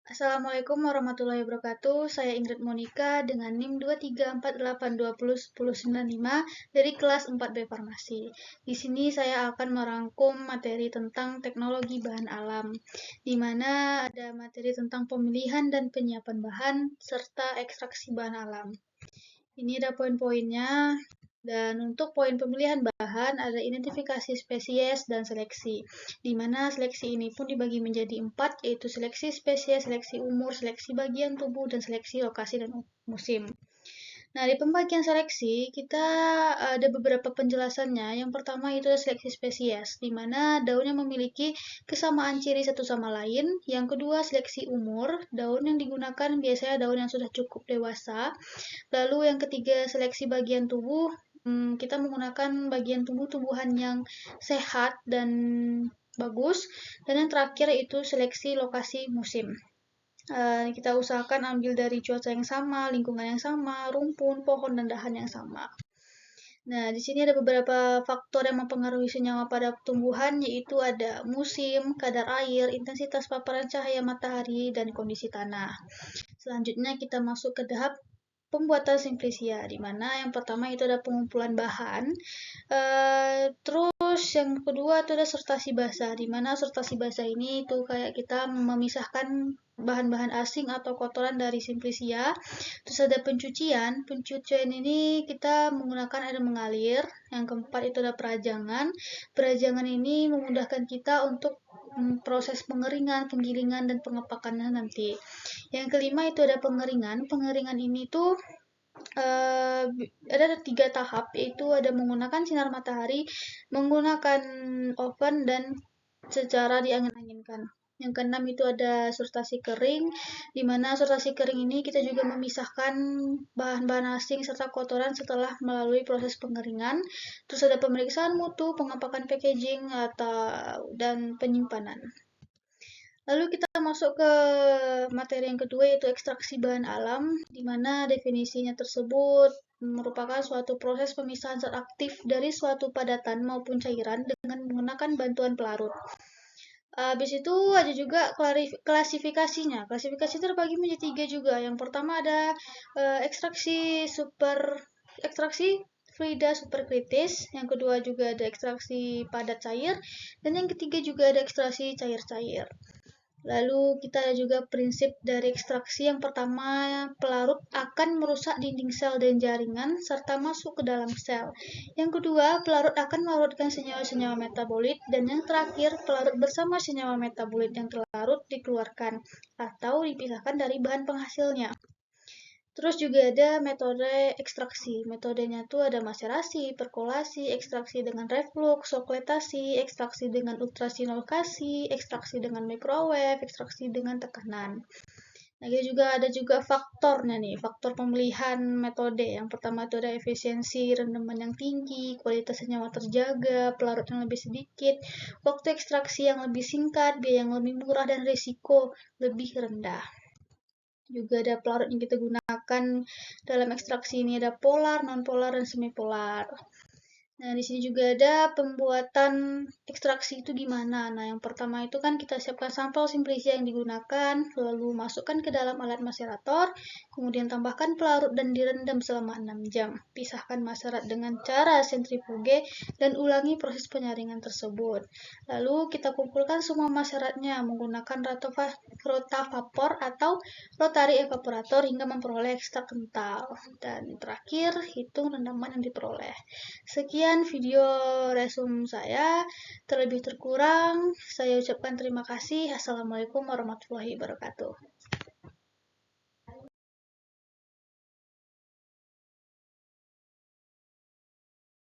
Assalamualaikum warahmatullahi wabarakatuh. Saya Ingrid Monika dengan NIM 23482010995 dari kelas 4B Farmasi. Di sini saya akan merangkum materi tentang teknologi bahan alam, di mana ada materi tentang pemilihan dan penyiapan bahan serta ekstraksi bahan alam. Ini ada poin-poinnya. Dan untuk poin pemilihan bahan ada identifikasi spesies dan seleksi, di mana seleksi ini pun dibagi menjadi 4, yaitu seleksi spesies, seleksi umur, seleksi bagian tubuh, dan seleksi lokasi dan musim. Nah, di pembagian seleksi, kita ada beberapa penjelasannya. Yang pertama itu seleksi spesies, di mana daunnya memiliki kesamaan ciri satu sama lain. Yang kedua, seleksi umur. Daun yang digunakan biasanya daun yang sudah cukup dewasa. Lalu yang ketiga, seleksi bagian tubuh. Kita menggunakan bagian tumbuh-tumbuhan yang sehat dan bagus. Dan yang terakhir itu seleksi lokasi musim. Kita usahakan ambil dari cuaca yang sama, lingkungan yang sama, rumpun, pohon, dan dahan yang sama. Nah, di sini ada beberapa faktor yang mempengaruhi senyawa pada tumbuhan, yaitu ada musim, kadar air, intensitas paparan cahaya matahari, dan kondisi tanah. Selanjutnya kita masuk ke tahap pembuatan simplisia, di mana yang pertama itu ada pengumpulan bahan, terus yang kedua itu ada sortasi basah, di mana sortasi basah ini itu kayak kita memisahkan bahan-bahan asing atau kotoran dari simplisia. Terus ada pencucian, pencucian ini kita menggunakan air mengalir. Yang keempat itu ada perajangan, perajangan ini memudahkan kita untuk proses pengeringan, penggilingan, dan pengepakannya nanti. Yang kelima itu ada pengeringan. Pengeringan ini tuh ada 3 tahap, yaitu ada menggunakan sinar matahari, menggunakan oven, dan secara diangin-anginkan. Yang keenam itu ada sortasi kering, di mana sortasi kering ini kita juga memisahkan bahan-bahan asing serta kotoran setelah melalui proses pengeringan. Terus ada pemeriksaan mutu, pengepakan packaging, dan penyimpanan. Lalu kita masuk ke materi yang kedua, yaitu ekstraksi bahan alam, di mana definisinya tersebut merupakan suatu proses pemisahan zat aktif dari suatu padatan maupun cairan dengan menggunakan bantuan pelarut. Habis itu ada juga klasifikasinya. Klasifikasi terbagi menjadi 3 juga. Yang pertama ada ekstraksi fluida superkritis, yang kedua juga ada ekstraksi padat cair, dan yang ketiga juga ada ekstraksi cair-cair. Lalu kita ada juga prinsip dari ekstraksi. Yang pertama, pelarut akan merusak dinding sel dan jaringan serta masuk ke dalam sel. Yang kedua, pelarut akan melarutkan senyawa-senyawa metabolit, dan yang terakhir, pelarut bersama senyawa metabolit yang terlarut dikeluarkan atau dipisahkan dari bahan penghasilnya. Terus juga ada metode ekstraksi. Metodenya tuh ada maserasi, perkolasi, ekstraksi dengan reflux, okletasi, ekstraksi dengan ultrasinolkasi, ekstraksi dengan microwave, ekstraksi dengan tekanan. Nah, juga ada juga faktornya nih, faktor pemilihan metode. Yang pertama itu ada efisiensi, rendaman yang tinggi, kualitas senyawa terjaga, pelarut yang lebih sedikit, waktu ekstraksi yang lebih singkat, biaya yang lebih murah, dan risiko lebih rendah. Juga ada pelarut yang kita gunakan dalam ekstraksi ini ada polar, non-polar, dan semipolar. Nah, di sini juga ada pembuatan ekstraksi itu gimana. Nah, yang pertama itu kan kita siapkan sampel simplisia yang digunakan, lalu masukkan ke dalam alat macerator, kemudian tambahkan pelarut dan direndam selama 6 jam. Pisahkan macerat dengan cara sentrifuge dan ulangi proses penyaringan tersebut. Lalu kita kumpulkan semua maceratnya menggunakan rotavapor atau rotary evaporator hingga memperoleh ekstrak kental. Dan terakhir, hitung rendaman yang diperoleh. Sekian video resume saya. Terlebih terkurang, saya ucapkan terima kasih. Assalamualaikum warahmatullahi wabarakatuh.